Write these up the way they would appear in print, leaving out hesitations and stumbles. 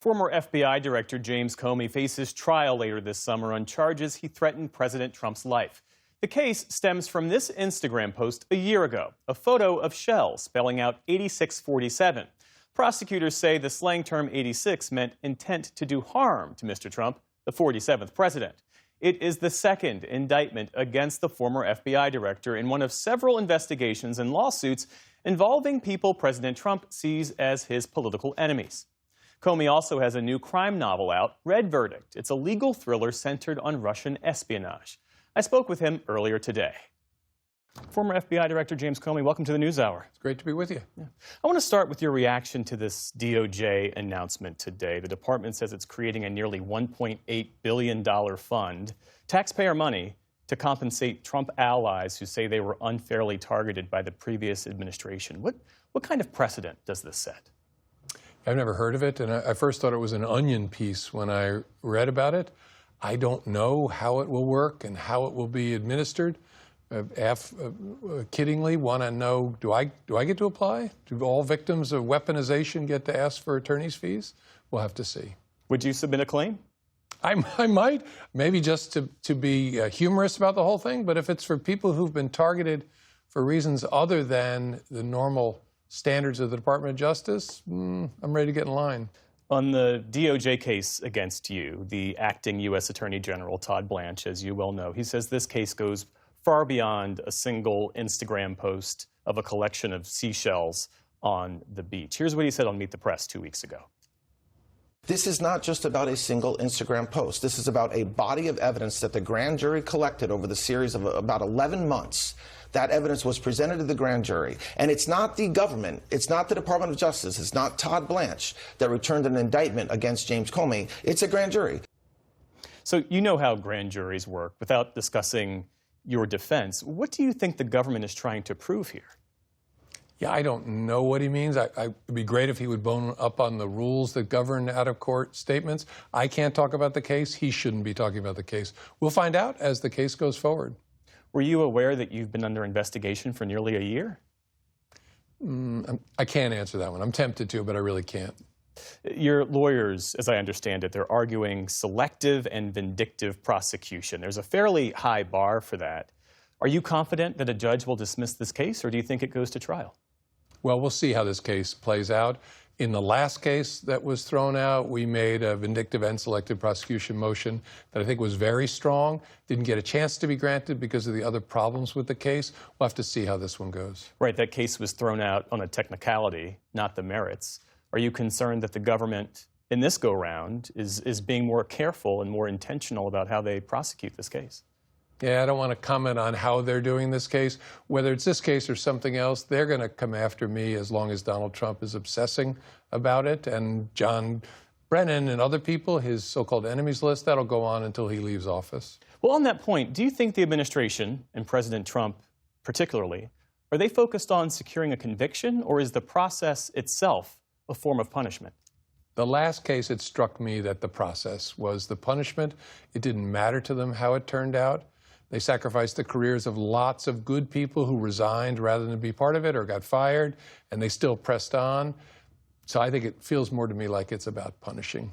Former FBI Director James Comey faces trial later this summer on charges he threatened President Trump's life. The case stems from this Instagram post a year ago, a photo of shells spelling out 8647. Prosecutors say the slang term 86 meant intent to do harm to Mr. Trump, the 47th president. It is the second indictment against the former FBI director in one of several investigations and lawsuits involving people President Trump sees as his political enemies. Comey also has a new crime novel out, Red Verdict. It's a legal thriller centered on Russian espionage. I spoke with him earlier today. Former FBI Director James Comey, welcome to the News Hour. It's great to be with you. Yeah. I want to start with your reaction to this DOJ announcement today. The department says it's creating a nearly $1.8 billion fund, taxpayer money, to compensate Trump allies who say they were unfairly targeted by the previous administration. What kind of precedent does this set? I've never heard of it, and I first thought it was an Onion piece when I read about it. I don't know how it will work and how it will be administered. Kiddingly, want to know, do I get to apply? Do all victims of weaponization get to ask for attorney's fees? We'll have to see. Would you submit a claim? I might, maybe just to be humorous about the whole thing, but if it's for people who've been targeted for reasons other than the normal standards of the Department of Justice, I'm ready to get in line. On the DOJ case against you, the acting U.S. Attorney General, Todd Blanche, as you well know, he says this case goes far beyond a single Instagram post of a collection of seashells on the beach. Here's what he said on Meet the Press 2 weeks ago. This is not just about a single Instagram post. This is about a body of evidence that the grand jury collected over the series of about 11 months. That evidence was presented to the grand jury. And it's not the government, it's not the Department of Justice, it's not Todd Blanche that returned an indictment against James Comey. It's a grand jury. So you know how grand juries work. Without discussing your defense, what do you think the government is trying to prove here? Yeah, I don't know what he means. It'd be great if he would bone up on the rules that govern out-of-court statements. I can't talk about the case. He shouldn't be talking about the case. We'll find out as the case goes forward. Were you aware that you've been under investigation for nearly a year? I can't answer that one. I'm tempted to, but I really can't. Your lawyers, as I understand it, they're arguing selective and vindictive prosecution. There's a fairly high bar for that. Are you confident that a judge will dismiss this case, or do you think it goes to trial? Well, we'll see how this case plays out. In the last case that was thrown out, we made a vindictive and selective prosecution motion that I think was very strong. Didn't get a chance to be granted because of the other problems with the case. We'll have to see how this one goes. Right, that case was thrown out on a technicality, not the merits. Are you concerned that the government in this go-round is being more careful and more intentional about how they prosecute this case? Yeah, I don't want to comment on how they're doing this case. Whether it's this case or something else, they're going to come after me as long as Donald Trump is obsessing about it. And John Brennan and other people, his so-called enemies list, that'll go on until he leaves office. Well, on that point, do you think the administration, and President Trump particularly, are they focused on securing a conviction, or is the process itself a form of punishment? The last case, it struck me that the process was the punishment. It didn't matter to them how it turned out. They sacrificed the careers of lots of good people who resigned rather than be part of it or got fired, and they still pressed on. So I think it feels more to me like it's about punishing.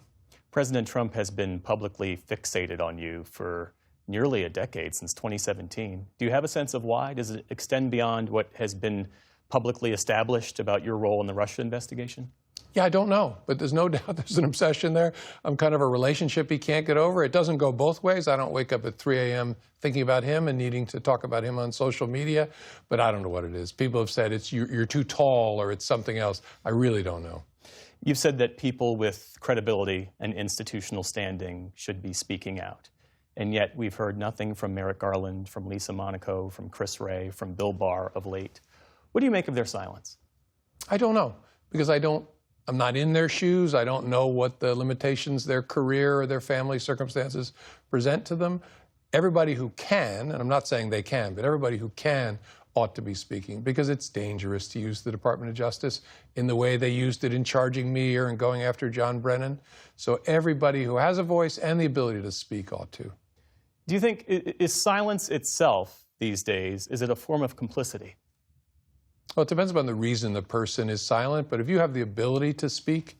President Trump has been publicly fixated on you for nearly a decade, since 2017. Do you have a sense of why? Does it extend beyond what has been publicly established about your role in the Russia investigation? Yeah, I don't know, but there's no doubt there's an obsession there. I'm kind of a relationship he can't get over. It doesn't go both ways. I don't wake up at 3 a.m. thinking about him and needing to talk about him on social media, but I don't know what it is. People have said it's you're too tall or it's something else. I really don't know. You've said that people with credibility and institutional standing should be speaking out. And yet we've heard nothing from Merrick Garland, from Lisa Monaco, from Chris Wray, from Bill Barr of late. What do you make of their silence? I don't know, because I'm not in their shoes. I don't know what the limitations their career or their family circumstances present to them. Everybody who can, and I'm not saying they can, but everybody who can ought to be speaking, because it's dangerous to use the Department of Justice in the way they used it in charging me or in going after John Brennan. So everybody who has a voice and the ability to speak ought to. Do you think, is silence itself these days, is it a form of complicity? Well, it depends upon the reason the person is silent, but if you have the ability to speak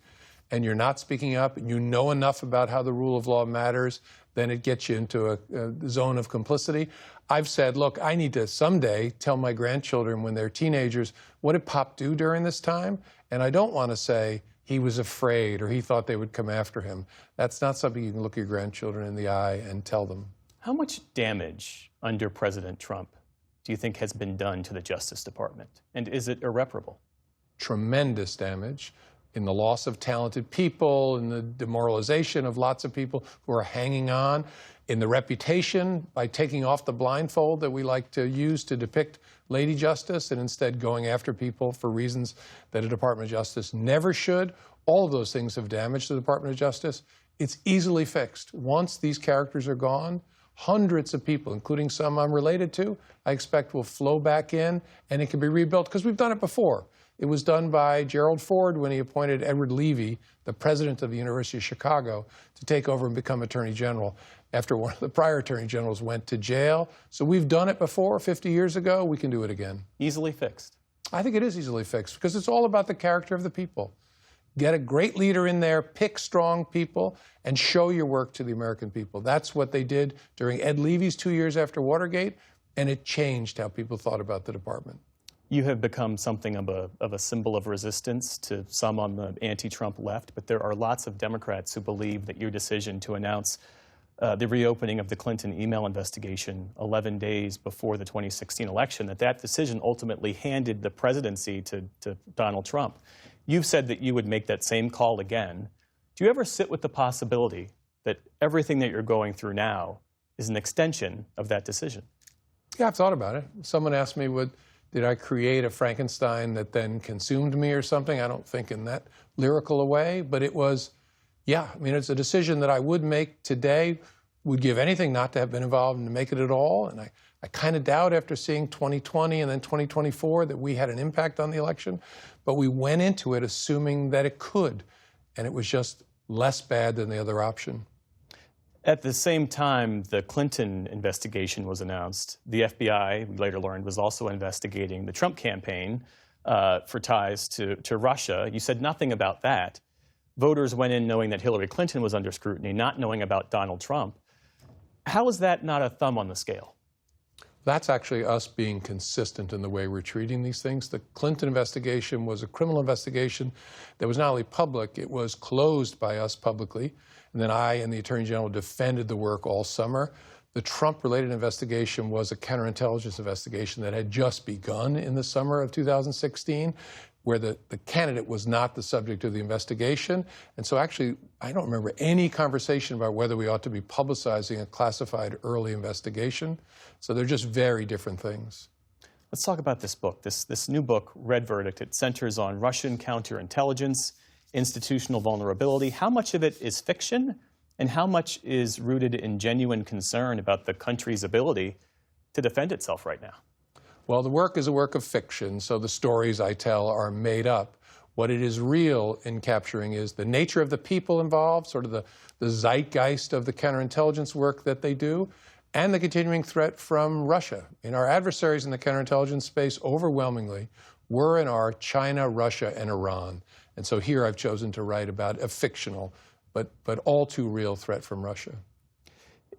and you're not speaking up, and you know enough about how the rule of law matters, then it gets you into a zone of complicity. I've said, look, I need to someday tell my grandchildren when they're teenagers, what did Pop do during this time? And I don't want to say he was afraid or he thought they would come after him. That's not something you can look your grandchildren in the eye and tell them. How much damage under President Trump do you think has been done to the Justice Department? And is it irreparable? Tremendous damage in the loss of talented people, in the demoralization of lots of people who are hanging on, in the reputation by taking off the blindfold that we like to use to depict Lady Justice and instead going after people for reasons that a Department of Justice never should. All of those things have damaged the Department of Justice. It's easily fixed. Once these characters are gone, hundreds of people, including some I'm related to, I expect will flow back in, and it can be rebuilt, because we've done it before. It was done by Gerald Ford when he appointed Edward Levy, the president of the University of Chicago, to take over and become Attorney General after one of the prior Attorney Generals went to jail. So we've done it before, 50 years ago. We can do it again. Easily fixed? I think it is easily fixed, because it's all about the character of the people. Get a great leader in there, pick strong people, and show your work to the American people. That's what they did during Ed Levy's 2 years after Watergate, and it changed how people thought about the department. You have become something of a symbol of resistance to some on the anti-Trump left, but there are lots of Democrats who believe that your decision to announce the reopening of the Clinton email investigation 11 days before the 2016 election, that decision ultimately handed the presidency to Donald Trump. You've said that you would make that same call again. Do you ever sit with the possibility that everything that you're going through now is an extension of that decision? Yeah, I've thought about it. Someone asked me, did I create a Frankenstein that then consumed me or something? I don't think in that lyrical a way, but it was, yeah, I mean, it's a decision that I would make today, would give anything not to have been involved and to make it at all. And I kind of doubt after seeing 2020 and then 2024 that we had an impact on the election, but we went into it assuming that it could, and it was just less bad than the other option. At the same time the Clinton investigation was announced, the FBI, we later learned, was also investigating the Trump campaign for ties to Russia. You said nothing about that. Voters went in knowing that Hillary Clinton was under scrutiny, not knowing about Donald Trump. How is that not a thumb on the scale? That's actually us being consistent in the way we're treating these things. The Clinton investigation was a criminal investigation that was not only public, it was closed by us publicly. And then I and the Attorney General defended the work all summer. The Trump-related investigation was a counterintelligence investigation that had just begun in the summer of 2016, where the candidate was not the subject of the investigation. And so actually, I don't remember any conversation about whether we ought to be publicizing a classified early investigation. So they're just very different things. Let's talk about this book, this new book, Red Verdict. It centers on Russian counterintelligence, institutional vulnerability. How much of it is fiction, and how much is rooted in genuine concern about the country's ability to defend itself right now? Well, the work is a work of fiction, so the stories I tell are made up. What it is real in capturing is the nature of the people involved, sort of the zeitgeist of the counterintelligence work that they do, and the continuing threat from Russia. And our adversaries in the counterintelligence space overwhelmingly were and are China, Russia, and Iran. And so here I've chosen to write about a fictional, but all too real threat from Russia.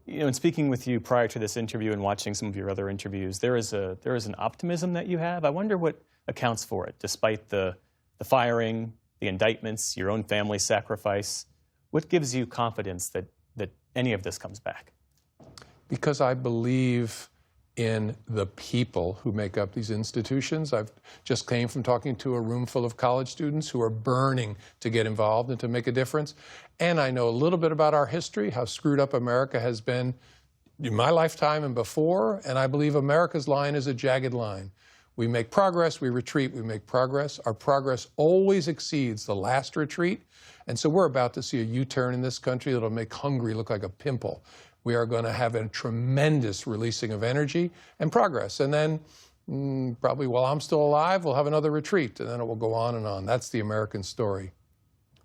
You know, in speaking with you prior to this interview and watching some of your other interviews, there is an optimism that you have. I wonder what accounts for it, despite the firing, the indictments, your own family's sacrifice. What gives you confidence that any of this comes back? Because I believe in the people who make up these institutions. I've just came from talking to a room full of college students who are burning to get involved and to make a difference. And I know a little bit about our history, how screwed up America has been in my lifetime and before, and I believe America's line is a jagged line. We make progress, we retreat, we make progress. Our progress always exceeds the last retreat, and so we're about to see a U-turn in this country that'll make Hungary look like a pimple. We are going to have a tremendous releasing of energy and progress. And then probably while I'm still alive, we'll have another retreat, and then it will go on and on. That's the American story.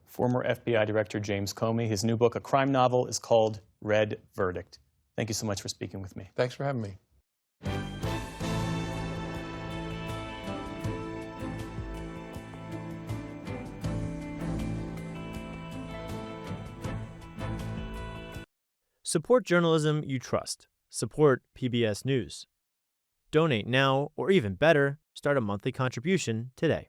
Former FBI Director James Comey, his new book, a crime novel, is called Red Verdict. Thank you so much for speaking with me. Thanks for having me. Support journalism you trust. Support PBS News. Donate now, or even better, start a monthly contribution today.